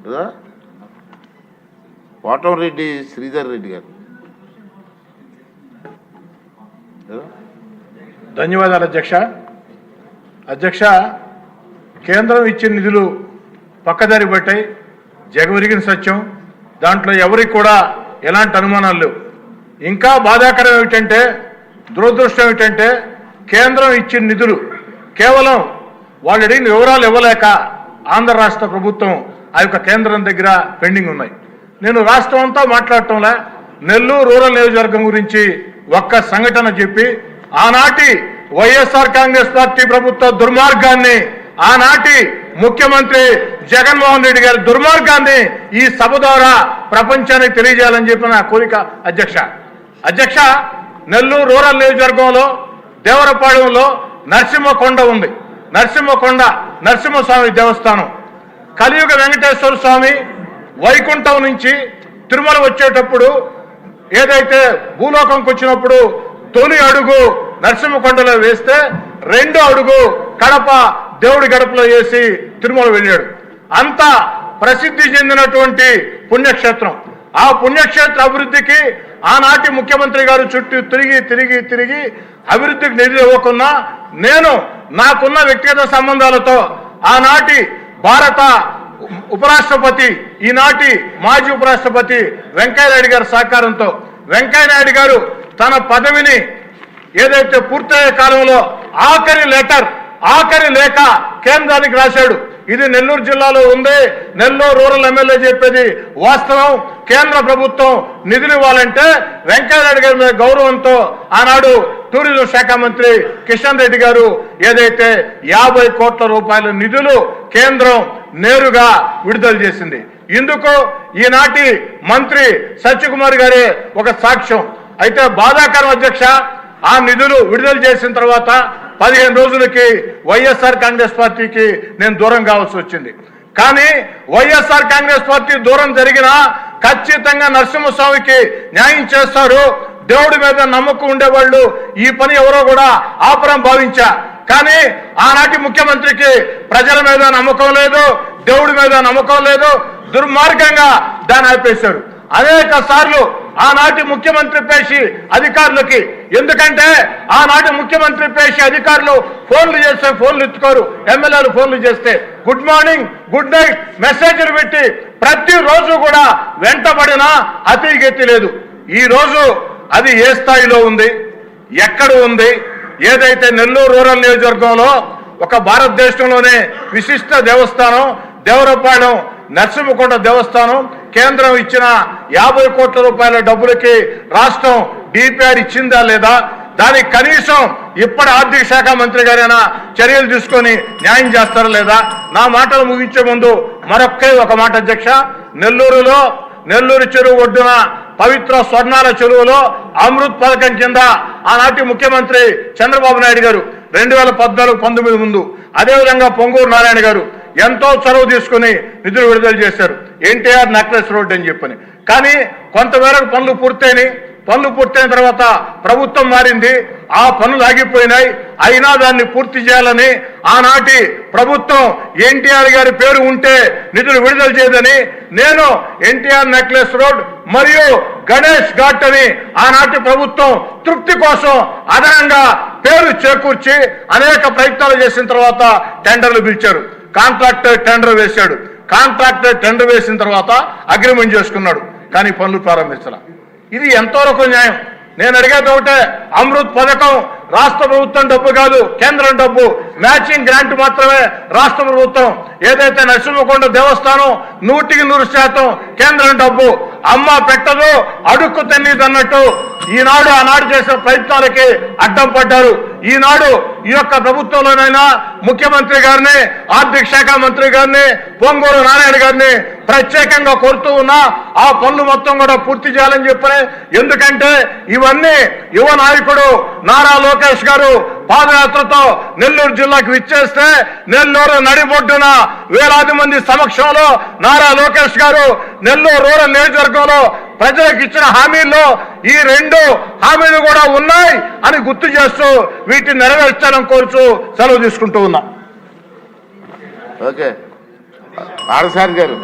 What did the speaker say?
కదా కోటంరెడ్డి శ్రీధర్ రెడ్డి గారు. ధన్యవాదాలు అధ్యక్ష. అధ్యక్ష, కేంద్రం ఇచ్చిన నిధులు పక్కదారి పట్టాయి, జగవిరిగిన సత్యం. దాంట్లో ఎవరికి కూడా ఎలాంటి అనుమానాలు లేవు. ఇంకా బాధాకరం ఏమిటంటే, దురదృష్టం ఏమిటంటే, కేంద్రం ఇచ్చిన నిధులు కేవలం వాళ్ళు అడిగిన వివరాలు ఇవ్వలేక ఆంధ్ర రాష్ట్ర ప్రభుత్వం ఆ యొక్క కేంద్రం దగ్గర పెండింగ్ ఉన్నాయి. నేను రాష్ట్రం అంతా మాట్లాడటంలా నెల్లూరు రూరల్ నియోజకవర్గం గురించి ఒక్క సంఘటన చెప్పి ఆనాటి వైఎస్ఆర్ కాంగ్రెస్ పార్టీ ప్రభుత్వ దుర్మార్గాన్ని, ఆనాటి ముఖ్యమంత్రి జగన్మోహన్ రెడ్డి గారి దుర్మార్గాన్ని ఈ సభ ద్వారా ప్రపంచానికి తెలియజేయాలని చెప్పి నా కోరిక అధ్యక్ష. నెల్లూరు రూరల్ నియోజకవర్గంలో దేవరపాళెంలో నరసింహకొండ ఉంది. నరసింహస్వామి దేవస్థానం. కలియుగ వెంకటేశ్వర స్వామి వైకుంఠం నుంచి తిరుమల వచ్చేటప్పుడు ఏదైతే భూలోకంకి వచ్చినప్పుడు తొలి అడుగు నరసింహకొండలో వేస్తే రెండో అడుగు కడప దేవుడి గడపలో వేసి తిరుమల వెళ్ళాడు. అంత ప్రసిద్ధి చెందినటువంటి పుణ్యక్షేత్రం. ఆ పుణ్యక్షేత్ర అభివృద్ధికి ఆనాటి ముఖ్యమంత్రి గారు చుట్టూ తిరిగి అభివృద్ధికి నిధులు ఇవ్వకున్నా నేను నాకున్న వ్యక్తిగత సంబంధాలతో ఆనాటి భారత ఉపరాష్ట్రపతి, ఈనాటి మాజీ ఉపరాష్ట్రపతి వెంకయ్యనాయుడు గారి సహకారంతో వెంకయ్యనాయుడు గారు తన పదవిని ఏదైతే పూర్తయ్యే కాలంలో ఆఖరి లేఖ కేంద్రానికి రాశాడు. ఇది నెల్లూరు జిల్లాలో ఉంది. నెల్లూరు రూరల్ ఎమ్మెల్యే చెప్పేది వాస్తవం. కేంద్ర ప్రభుత్వం నిధులు ఇవ్వాలంటే వెంకయ్యనాయుడు గారి మీద గౌరవంతో ఆనాడు టూరిజం శాఖ మంత్రి కిషన్ రెడ్డి గారు ఏదైతే 50 కోట్ల రూపాయల నిధులు కేంద్రం నేరుగా విడుదల చేసింది. ఇందుకు ఈనాటి మంత్రి సత్యకుమార్ గారే ఒక సాక్ష్యం. అయితే బాధాకరం అధ్యక్ష, ఆ నిధులు విడుదల చేసిన తర్వాత 15 రోజులకి వైఎస్ఆర్ కాంగ్రెస్ పార్టీకి నేను దూరం కావాల్సి వచ్చింది. కానీ వైఎస్ఆర్ కాంగ్రెస్ పార్టీ దూరం జరిగినా ఖచ్చితంగా నరసింహస్వామికి న్యాయం చేస్తారు. దేవుడి మీద నమ్మకం ఉండేవాళ్ళు ఈ పని ఎవరో కూడా ఆపరం భావించా. కానీ ఆనాటి ముఖ్యమంత్రికి ప్రజల మీద నమ్మకం లేదు, దేవుడి మీద నమ్మకం లేదు. దుర్మార్గంగా దాన్ని ఆపేశాడు. అనేక సార్లు ఆనాటి ముఖ్యమంత్రి పేషి అధికారులకి, ఎందుకంటే ఆనాటి ముఖ్యమంత్రి పేషి అధికారులు ఫోన్లు చేస్తే ఫోన్లు ఎత్తుకోరు, ఎమ్మెల్యేలు ఫోన్లు చేస్తే గుడ్ మార్నింగ్ గుడ్ నైట్ మెసేజ్లు పెట్టి ప్రతిరోజు కూడా వెంటబడినా అతిగెత్తి లేదు. ఈ రోజు అది ఏ స్థాయిలో ఉంది, ఎక్కడ ఉంది? ఏదైతే నెల్లూరు రూరల్ నియోజకవర్గంలో ఒక భారతదేశంలోనే విశిష్ట దేవస్థానం దేవరపాళెం నరసింహకొండ దేవస్థానం కేంద్రం ఇచ్చిన 50 కోట్ల రూపాయల డబ్బులకి రాష్ట్రం డిపిఆర్ ఇచ్చిందా లేదా? దానికి కనీసం ఇప్పటి ఆర్థిక శాఖ మంత్రి గారైనా చర్యలు తీసుకొని న్యాయం చేస్తారా లేదా? నా మాటలు ముగించే ముందు ఒక మాట అధ్యక్ష. నెల్లూరు చెరువు ఒడ్డున పవిత్ర స్వర్ణాల చెరువులో అమృత్ పథకం కింద ఆనాటి ముఖ్యమంత్రి చంద్రబాబు నాయుడు గారు 2014-19 ముందు, అదేవిధంగా పొంగూరు నారాయణ గారు ఎంతో చొరవ తీసుకుని నిధులు విడుదల చేశారు. ఎన్టీఆర్ నెక్లెస్ రోడ్ అని చెప్పని. కానీ కొంతమేరకు పనులు పూర్తయిన తర్వాత ప్రభుత్వం మారింది, ఆ పనులు ఆగిపోయినాయి. అయినా దాన్ని పూర్తి చేయాలని ఆనాటి ప్రభుత్వం ఎన్టీఆర్ గారి పేరు ఉంటే నిధులు విడుదల చేయదని నేను ఎన్టీఆర్ నెక్లెస్ రోడ్ మరియు గణేష్ ఘాట్ అని ఆనాటి ప్రభుత్వం తృప్తి కోసం అదనంగా పేరు చేకూర్చి అనేక ప్రయత్నాలు చేసిన తర్వాత టెండర్లు పిలిచారు. కాంట్రాక్టర్ టెండర్ వేశాడు. కాంట్రాక్టర్ టెండర్ వేసిన తర్వాత అగ్రిమెంట్ చేసుకున్నాడు, కానీ పనులు ప్రారంభించాల. ఇది ఎంతవరకు న్యాయం? నేను అడిగేది ఒకటే, అమృత్ పథకం రాష్ట్ర ప్రభుత్వం డబ్బు కాదు, కేంద్రం డబ్బు. మ్యాచింగ్ గ్రాంట్ మాత్రమే రాష్ట్ర ప్రభుత్వం. ఏదైతే నరసింహకొండ దేవస్థానం 100% కేంద్రం డబ్బు. అమ్మ పెట్టదు అడుక్కు తిన్నది అన్నట్టు ఈనాడు ఆనాడు చేసిన ప్రయత్నాలకి అడ్డం పడ్డారు. ఈనాడు ఈ యొక్క ప్రభుత్వంలోనైనా ముఖ్యమంత్రి గారిని, ఆర్థిక శాఖ మంత్రి గారిని, పొంగూరు నారాయణ గారిని ప్రత్యేకంగా కోరుతూ ఉన్నా ఆ పనులు మొత్తం కూడా పూర్తి చేయాలని చెప్పని. ఎందుకంటే ఇవన్నీ యువ నాయకుడు నారా లోకేష్ గారు పాదయాత్రతో నెల్లూరు జిల్లాకు విచ్చేస్తే నెల్లూరు నడిబొడ్డున వేలాది మంది సమక్షంలో నారా లోకేష్ గారు నెల్లూరు రూరల్ నియోజకవర్గంలో ప్రజలకు ఇచ్చిన హామీల్లో ఈ 2 హామీలు కూడా ఉన్నాయి అని గుర్తు చేస్తూ వీటిని నెరవేర్చాలని కోరుచూ సెలవు తీసుకుంటూ ఉన్నా. ఓకే, ఆడసారి గారు.